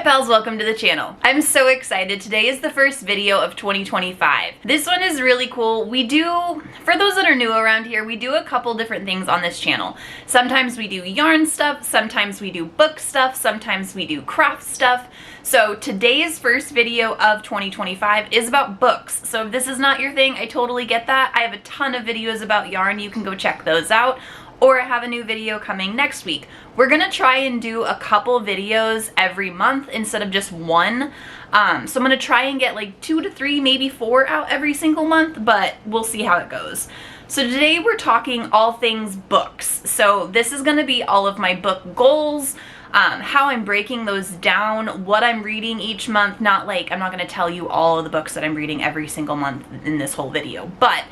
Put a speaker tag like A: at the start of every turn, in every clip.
A: pals, welcome to the channel. I'm so excited. Today is the first video of 2025. This one is really cool. We do, for those that are new around here, we do a couple different things on this channel. Sometimes we do yarn stuff, sometimes we do book stuff, sometimes we do craft stuff. So today's first video of 2025 is about books. So if this is not your thing, I totally get that. I have a ton of videos about yarn. You can go check those out. Or I have a new video coming next week. We're gonna try and do a couple videos every month instead of just one. So I'm gonna try and get like 2 to 3, maybe 4 out every single month, but we'll see how it goes. So today we're talking all things books. So this is gonna be all of my book goals, how I'm breaking those down, what I'm reading each month. Not like, I'm not gonna tell you all of the books that I'm reading every single month in this whole video, but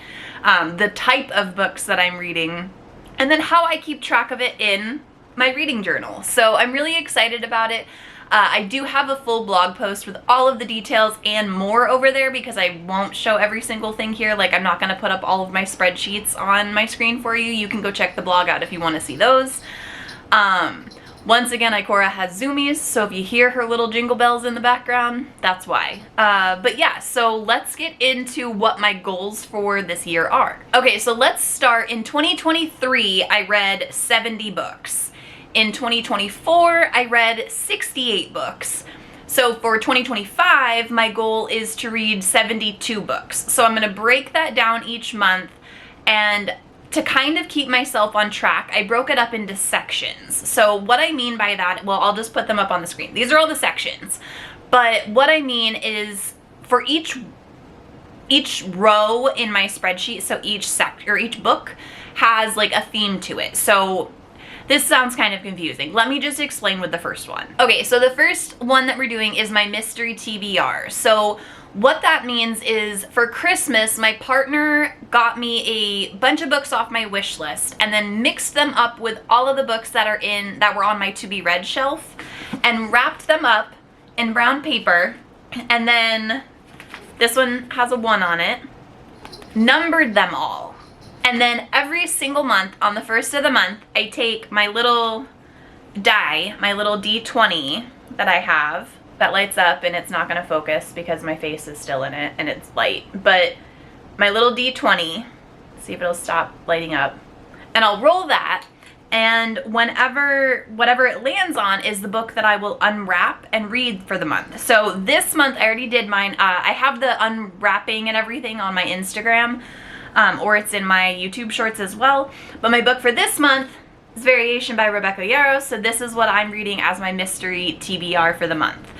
A: the type of books that I'm reading, and then how I keep track of it in my reading journal. So I'm really excited about it. I do have a full blog post with all of the details and more over there because I won't show every single thing here. Like, I'm not gonna put up all of my spreadsheets on my screen for you. You can go check the blog out if you wanna see those. Once again, Ikora has zoomies, so if you hear her little jingle bells in the background, that's why. But yeah, so let's get into what my goals for this year are. Okay, so let's start. In 2023, I read 70 books. In 2024, I read 68 books. So for 2025, my goal is to read 72 books. So I'm gonna break that down each month, and to kind of keep myself on track, I broke it up into sections. So what I mean by that, well, I'll just put them up on the screen. These are all the sections. But what I mean is for each row in my spreadsheet, so each book has like a theme to it. So this sounds kind of confusing. Let me just explain with the first one. Okay, so the first one that we're doing is my mystery TBR. So what that means is for Christmas, my partner got me a bunch of books off my wish list and then mixed them up with all of the books that were on my to be read shelf and wrapped them up in brown paper. And then this one has a 1 on it, numbered them all. And then every single month on the first of the month, I take my little die, my little D20 that I have, that lights up, and it's not gonna focus because my face is still in it and it's light, but my little D20, see if it'll stop lighting up, and I'll roll that, and whatever it lands on is the book that I will unwrap and read for the month. So this month I already did mine. I have the unwrapping and everything on my Instagram, or it's in my YouTube shorts as well, but my book for this month is Variation by Rebecca Yarros, so this is what I'm reading as my mystery TBR for the month.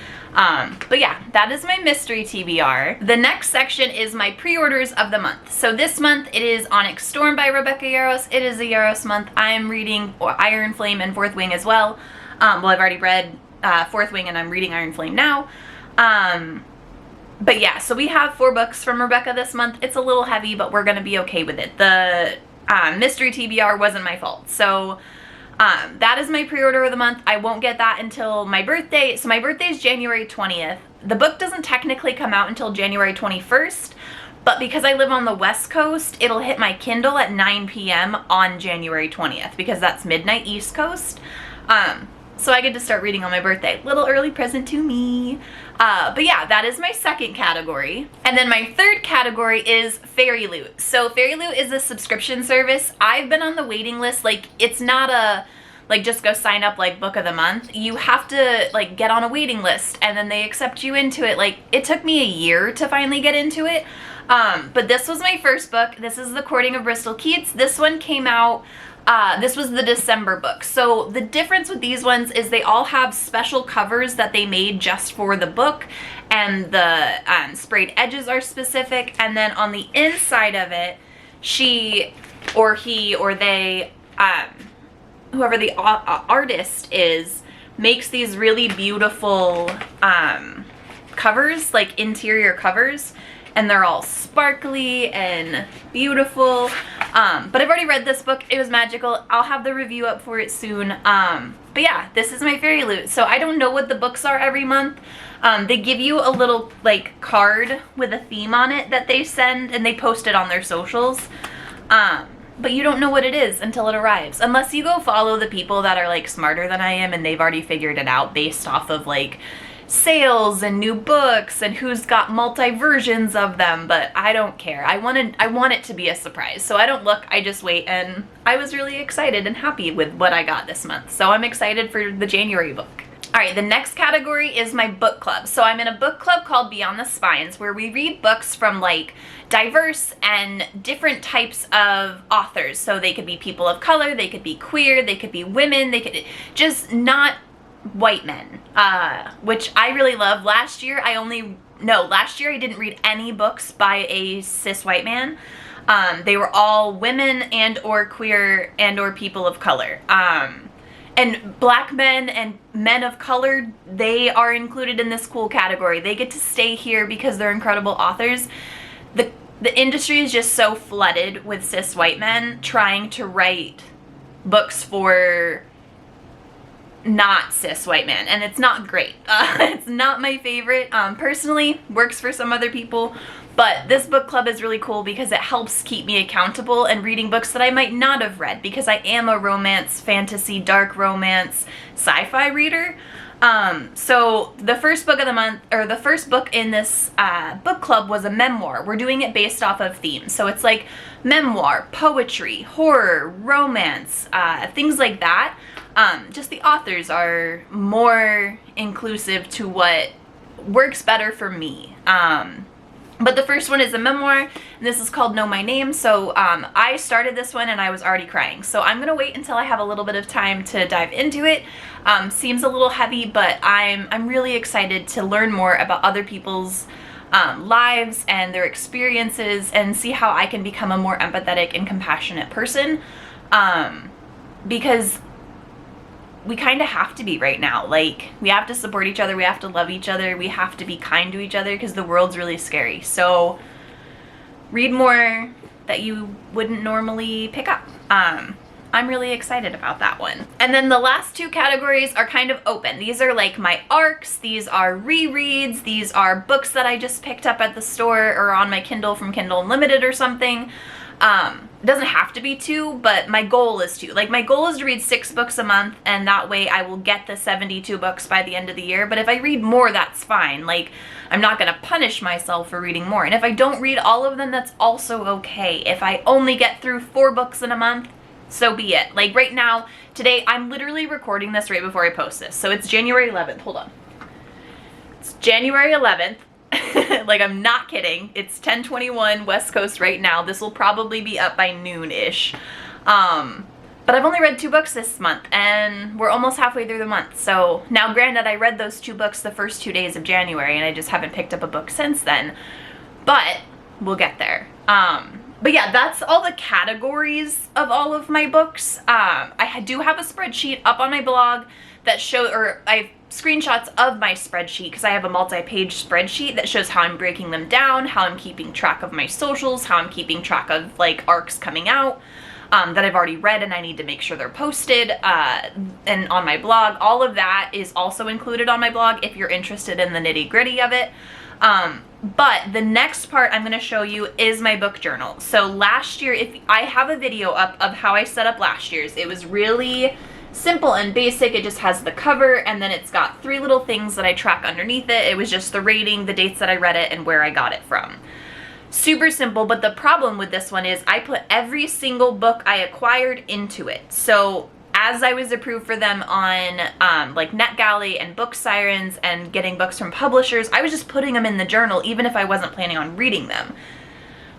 A: But yeah, that is my mystery TBR. The next section is my pre-orders of the month. So this month it is Onyx Storm by Rebecca Yarros. It is a Yarros month. I am reading Iron Flame and Fourth Wing as well. Well, I've already read Fourth Wing and I'm reading Iron Flame now. But yeah, so we have 4 books from Rebecca this month. It's a little heavy, but we're gonna be okay with it. The mystery TBR wasn't my fault. So that is my pre-order of the month. I won't get that until my birthday. So my birthday is January 20th. The book doesn't technically come out until January 21st, but because I live on the West Coast, it'll hit my Kindle at 9 p.m. on January 20th because that's midnight East Coast. So I get to start reading on my birthday. Little early present to me. But yeah, that is my second category. And then my third category is Fairy Loot. So Fairy Loot is a subscription service. I've been on the waiting list. Like, it's not a, like, just go sign up like book of the month. You have to like get on a waiting list and then they accept you into it. Like, it took me a year to finally get into it. But this was my first book. This is The Courting of Bristol Keats. This one came out, this was the December book. So the difference with these ones is they all have special covers that they made just for the book, and the sprayed edges are specific, and then on the inside of it, she or he or they, whoever the artist is, makes these really beautiful covers, like interior covers, and they're all sparkly and beautiful. But I've already read this book. It was magical. I'll have the review up for it soon. But yeah, this is my Fairy Loot. So I don't know what the books are every month. They give you a little like card with a theme on it that they send, and they post it on their socials. But you don't know what it is until it arrives, unless you go follow the people that are like smarter than I am and they've already figured it out based off of like sales and new books and who's got multi-versions of them, but I don't care. I want it to be a surprise. So I don't look, I just wait, and I was really excited and happy with what I got this month. So I'm excited for the January book. All right, the next category is my book club. So I'm in a book club called Beyond the Spines, where we read books from like diverse and different types of authors. So they could be people of color, they could be queer, they could be women, they could just not white men, which I really love. Last year I didn't read any books by a cis white man. They were all women and or queer and or people of color. And black men and men of color, they are included in this cool category. They get to stay here because they're incredible authors. The industry is just so flooded with cis white men trying to write books for not cis white men, and it's not great. It's not my favorite. Personally, works for some other people, but this book club is really cool because it helps keep me accountable and reading books that I might not have read, because I am a romance, fantasy, dark romance, sci-fi reader. So the first book of the month, or the first book in this book club, was a memoir. We're doing it based off of themes. So it's like memoir, poetry, horror, romance, things like that. Just the authors are more inclusive to what works better for me. But the first one is a memoir, and this is called Know My Name. So I started this one and I was already crying. So I'm gonna wait until I have a little bit of time to dive into it. Seems a little heavy, but I'm really excited to learn more about other people's lives and their experiences, and see how I can become a more empathetic and compassionate person. Because we kind of have to be right now. Like, we have to support each other, we have to love each other, we have to be kind to each other, because the world's really scary. So read more that you wouldn't normally pick up. I'm really excited about that one. And then the last two categories are kind of open. These are like my ARCs, these are rereads, these are books that I just picked up at the store or on my Kindle from Kindle Unlimited or something. It doesn't have to be 2, but my goal is 2. Like, my goal is to read 6 books a month, and that way I will get the 72 books by the end of the year. But if I read more, that's fine. Like, I'm not gonna punish myself for reading more. And if I don't read all of them, that's also okay. If I only get through 4 books in a month, so be it. Like, right now, today, I'm literally recording this right before I post this. So it's January 11th. Hold on. It's January 11th. Like, I'm not kidding. It's 10:21 West Coast right now. This will probably be up by noon-ish. But I've only read 2 books this month, and we're almost halfway through the month. So now, granted, I read those 2 books the first 2 days of January, and I just haven't picked up a book since then. But we'll get there. But yeah, that's all the categories of all of my books. I do have a spreadsheet up on my blog that I have screenshots of my spreadsheet, because I have a multi-page spreadsheet that shows how I'm breaking them down, how I'm keeping track of my socials, how I'm keeping track of like ARCs coming out that I've already read and I need to make sure they're posted, and on my blog. All of that is also included on my blog if you're interested in the nitty-gritty of it. But the next part I'm going to show you is my book journal. So last year, if I have a video up of how I set up last year's, it was really simple and basic. It just has the cover, and then it's got 3 little things that I track underneath it. It was just the rating, the dates that I read it, and where I got it from. Super simple, but the problem with this one is I put every single book I acquired into it. So as I was approved for them on like NetGalley and Book Sirens and getting books from publishers, I was just putting them in the journal even if I wasn't planning on reading them.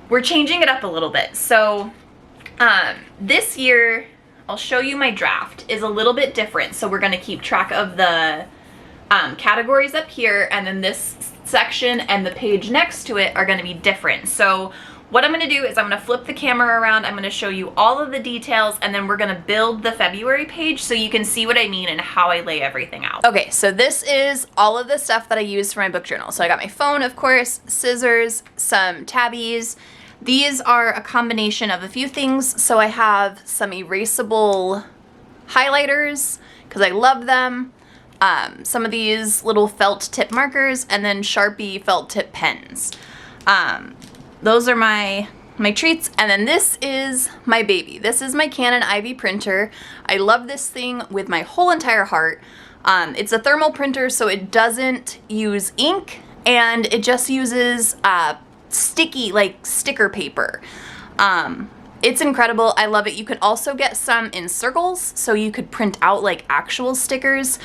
A: We're changing it up a little bit. So this year, I'll show you my draft, is a little bit different. So we're going to keep track of the categories up here, and then this section and the page next to it are going to be different. So what I'm going to do is I'm going to flip the camera around, I'm going to show you all of the details, and then we're going to build the February page so you can see what I mean and how I lay everything out. Okay, so this is all of the stuff that I use for my book journal. So I got my phone, of course, scissors, some tabbies. These are a combination of a few things. So I have some erasable highlighters because I love them. Some of these little felt tip markers, and then Sharpie felt tip pens. Those are my treats. And then this is my baby. This is my Canon Ivy printer. I love this thing with my whole entire heart. It's a thermal printer, so it doesn't use ink, and it just uses sticky, like sticker paper. It's incredible. I love it. You could also get some in circles, so you could print out like actual stickers.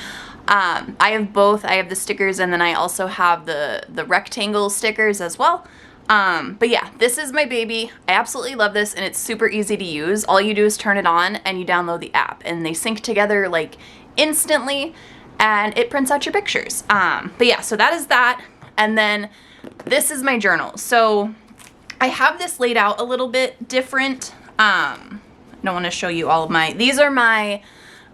A: I have both. I have the stickers, and then I also have the rectangle stickers as well. But yeah, this is my baby. I absolutely love this, and it's super easy to use. All you do is turn it on and you download the app, and they sync together like instantly, and it prints out your pictures. But yeah, so that is that. And then this is my journal. So I have this laid out a little bit different. I don't want to show you all of these are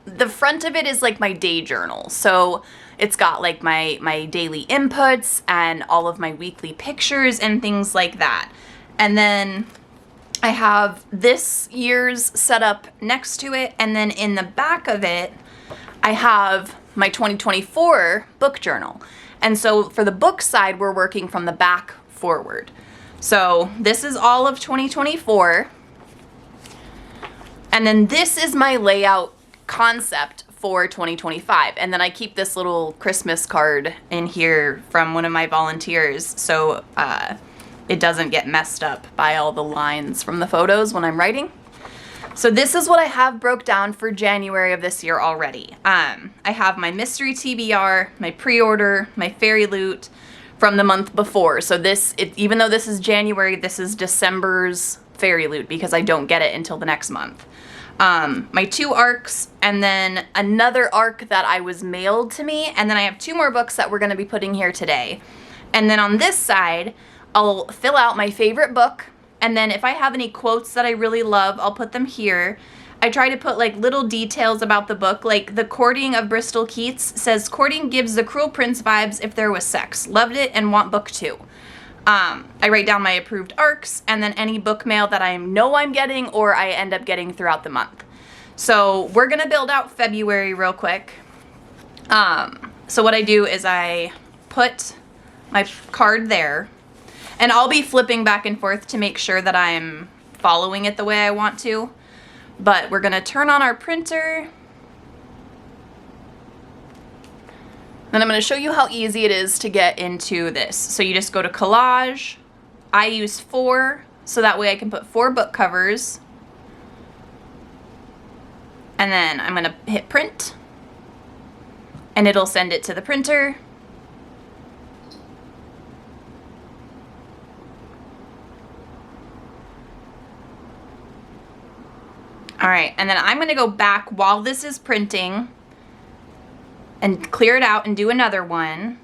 A: the front of it is like my day journal. So it's got like my daily inputs and all of my weekly pictures and things like that. And then I have this year's set up next to it. And then in the back of it, I have my 2024 book journal. And so for the book side, we're working from the back forward. So this is all of 2024. And then this is my layout concept for 2025. And then I keep this little Christmas card in here from one of my volunteers, so it doesn't get messed up by all the lines from the photos when I'm writing. So this is what I have broke down for January of this year already. I have my mystery TBR, my pre-order, my fairy loot from the month before. So even though this is January, this is December's fairy loot because I don't get it until the next month. My 2 arcs, and then another arc that I was mailed to me, and then I have 2 more books that we're going to be putting here today. And then on this side, I'll fill out my favorite book, and then if I have any quotes that I really love, I'll put them here. I try to put like little details about the book, like The Courting of Bristol Keats says, "Courting gives the Cruel Prince vibes if there was sex. Loved it and want book 2. I write down my approved arcs, and then any book mail that I know I'm getting or I end up getting throughout the month. So we're gonna build out February real quick. So what I do is I put my card there, and I'll be flipping back and forth to make sure that I'm following it the way I want to. But we're gonna turn on our printer. Then I'm going to show you how easy it is to get into this. So you just go to collage. I use 4, so that way I can put 4 book covers. And then I'm going to hit print, and it'll send it to the printer. All right, and then I'm going to go back while this is printing and clear it out and do another one.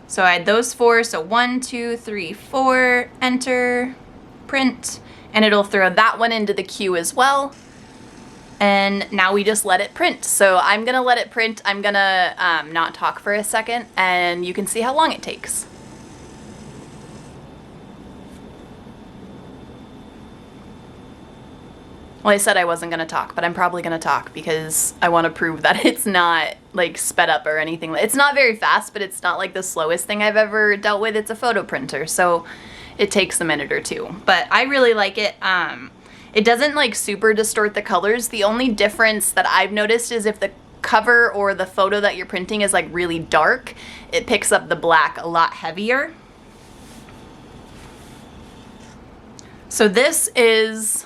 A: So I had those 4, so 1, 2, 3, 4, enter, print, and it'll throw that one into the queue as well. And now we just let it print. So I'm gonna let it print. I'm gonna not talk for a second, and you can see how long it takes. Well, I said I wasn't going to talk, but I'm probably going to talk because I want to prove that it's not like sped up or anything. It's not very fast, but it's not like the slowest thing I've ever dealt with. It's a photo printer, so it takes a minute or 2. But I really like it. It doesn't like super distort the colors. The only difference that I've noticed is if the cover or the photo that you're printing is like really dark, it picks up the black a lot heavier. So this is...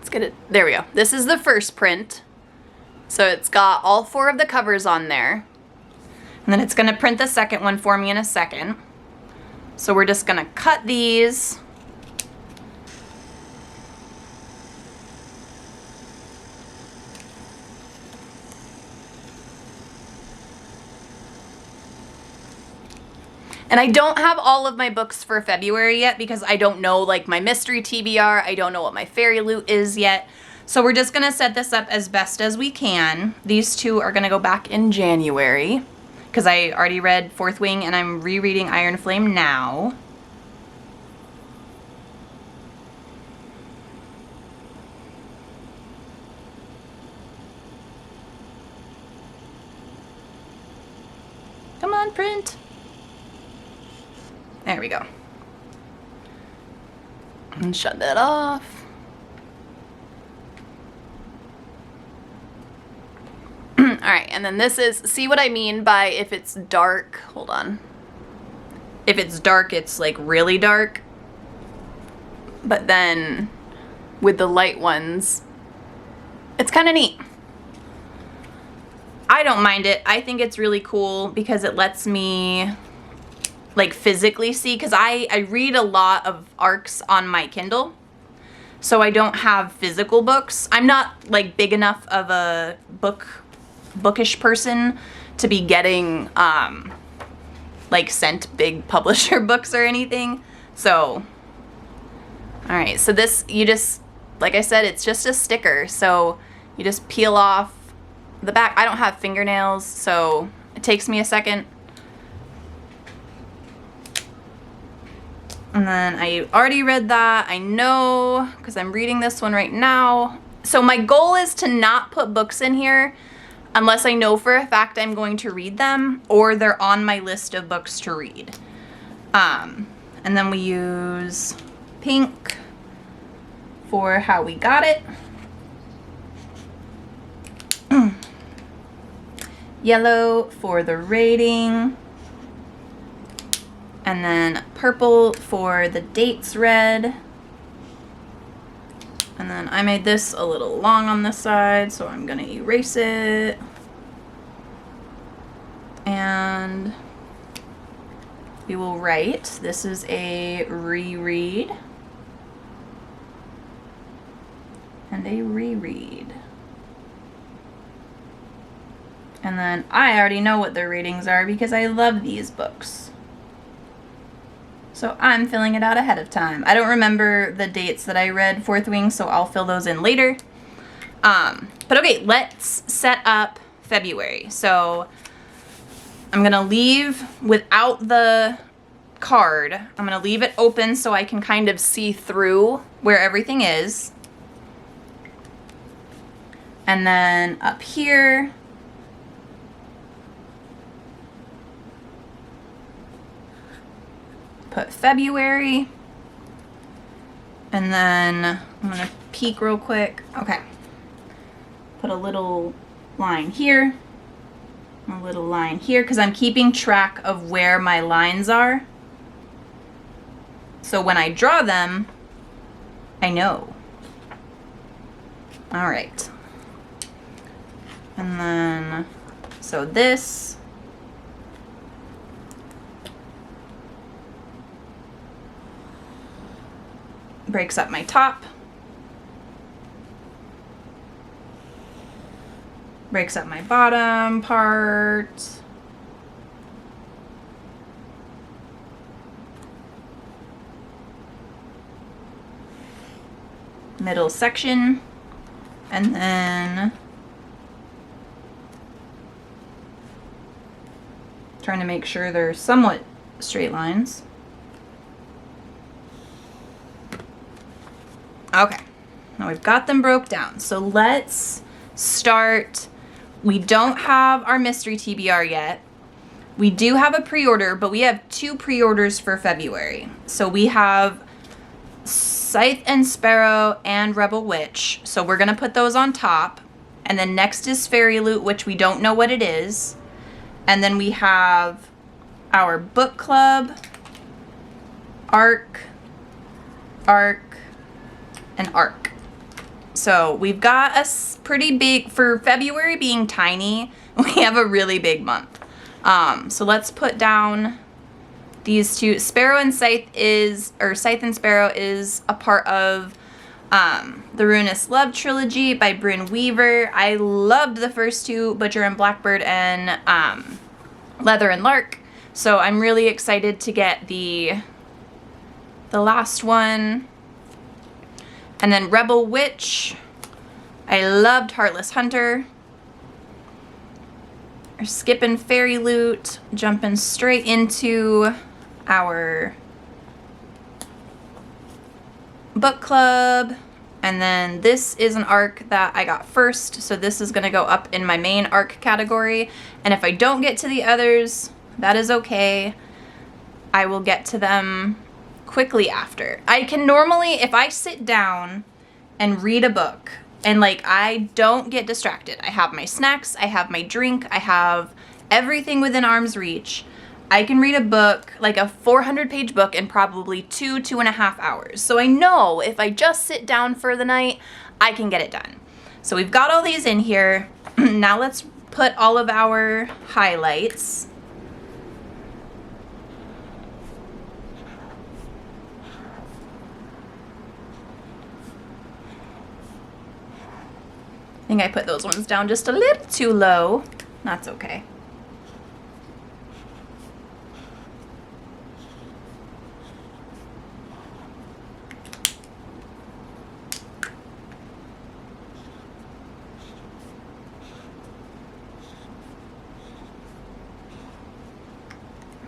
A: let's get it. There we go. This is the first print. So it's got all 4 of the covers on there. And then it's going to print the second one for me in a second. So we're just going to cut these. And I don't have all of my books for February yet because I don't know like my mystery TBR. I don't know what my fairy loot is yet. So we're just gonna set this up as best as we can. These 2 are gonna go back in January because I already read Fourth Wing and I'm rereading Iron Flame now. Come on, print. There we go. And shut that off. right, and then this is, see what I mean by if it's dark, hold on. If it's dark, it's like really dark. But then with the light ones, it's kind of neat. I don't mind it. I think it's really cool because it lets me like physically see, because I read a lot of ARCs on my Kindle, so I don't have physical books. I'm not like big enough of a bookish person to be getting like sent big publisher books or anything. So all right, so this, you just, like I said, it's just a sticker, so you just peel off the back. I don't have fingernails, so it takes me a second. And then I already read that. I know, because I'm reading this one right now. So my goal is to not put books in here unless I know for a fact I'm going to read them or they're on my list of books to read. And then we use pink for how we got it. Yellow for the rating. And then purple for the dates read. And then I made this a little long on this side, so I'm gonna erase it. And we will write, this is a reread and a reread. And then I already know what their ratings are because I love these books. So I'm filling it out ahead of time. I don't remember the dates that I read Fourth Wing, so I'll fill those in later. But okay, let's set up February. So I'm gonna leave without the card. I'm gonna leave it open so I can kind of see through where everything is. And then up here, put February, and then I'm gonna peek real quick. Okay, put a little line here, a little line here, because I'm keeping track of where my lines are. So when I draw them, I know. All right. And then, so this, breaks up my top, breaks up my bottom part, middle section, and then trying to make sure they're somewhat straight lines. Okay, now we've got them broke down. So let's start. We don't have our mystery TBR yet. We do have a pre-order, but we have 2 pre-orders for February. So we have Scythe and Sparrow and Rebel Witch. So we're gonna put those on top. And then next is Fairy Loot, which we don't know what it is. And then we have our book club, ARC, and ARC. So we've got a pretty big, for February being tiny, we have a really big month. So let's put down these 2. Sparrow and Scythe is, or Scythe and Sparrow is a part of the Ruinous Love trilogy by Bryn Weaver. I loved the first 2, Butcher and Blackbird and Leather and Lark. So I'm really excited to get the last one. And then Rebel Witch. I loved Heartless Hunter. We're skipping Fairy Loot, jumping straight into our book club. And then this is an ARC that I got first, so this is gonna go up in my main ARC category. And if I don't get to the others, that is okay. I will get to them quickly after. I can normally, if I sit down and read a book, And like, I don't get distracted. I have my snacks, I have my drink, I have everything within arm's reach. I can read a book, like a 400-page book, in probably 2.5 hours. So I know if I just sit down for the night, I can get it done. So we've got all these in here. Now let's put all of our highlights. I think I put those ones down just a little too low. That's okay.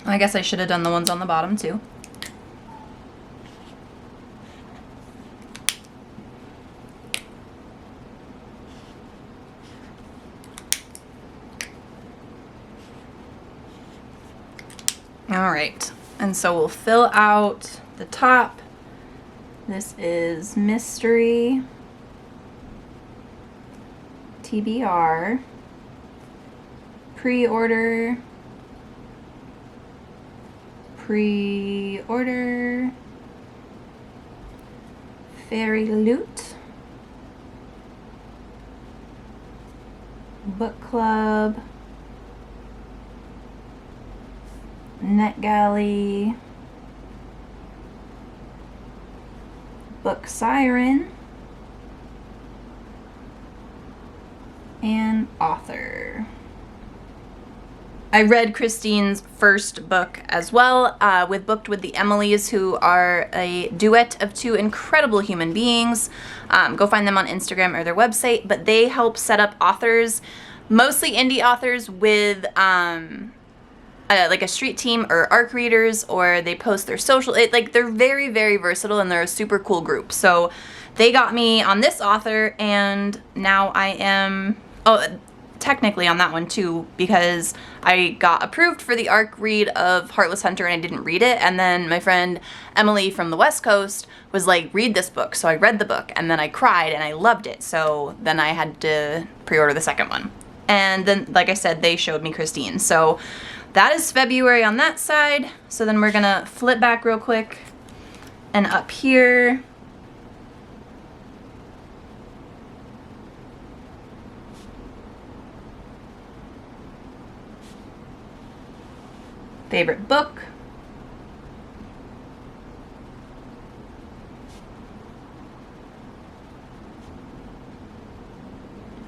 A: I guess I should have done the ones on the bottom too. All right, and so we'll fill out the top. This is mystery, TBR, pre-order, fairy loot, book club, NetGalley, book siren, and author. I read Christine's first book as well, with Booked with the Emilys, who are a duet of two incredible human beings. Go find them on Instagram or their website, but they help set up authors, mostly indie authors, with like a street team or ARC readers, or they post their social. Like, they're very, very versatile, and they're a super cool group. So they got me on this author, and now I am, technically on that one too, because I got approved for the ARC read of Heartless Hunter and I didn't read it, and then my friend Emily from the West Coast was like, read this book. So I read the book, and then I cried and I loved it. So then I had to pre-order the second one. And then, like I said, they showed me Christine. So that is February on that side. So then we're gonna flip back real quick, and up here, favorite book,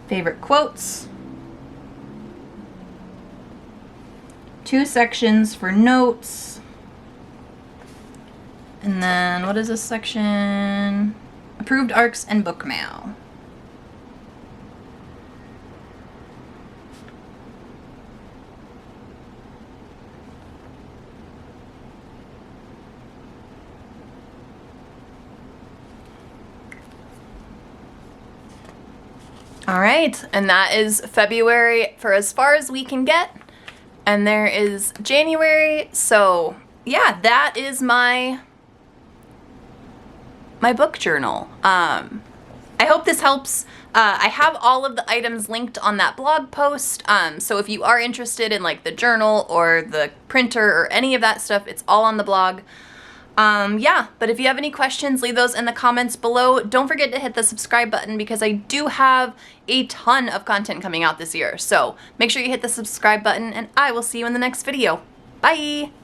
A: favorite quotes, 2 sections for notes, and then what is this section? Approved ARCs and book mail. All right, and that is February for as far as we can get. And there is January. So yeah, that is my book journal. I hope this helps. I have all of the items linked on that blog post. So if you are interested in like the journal or the printer or any of that stuff, it's all on the blog. Yeah, but if you have any questions, leave those in the comments below. Don't forget to hit the subscribe button, because I do have a ton of content coming out this year. So make sure you hit the subscribe button, and I will see you in the next video. Bye!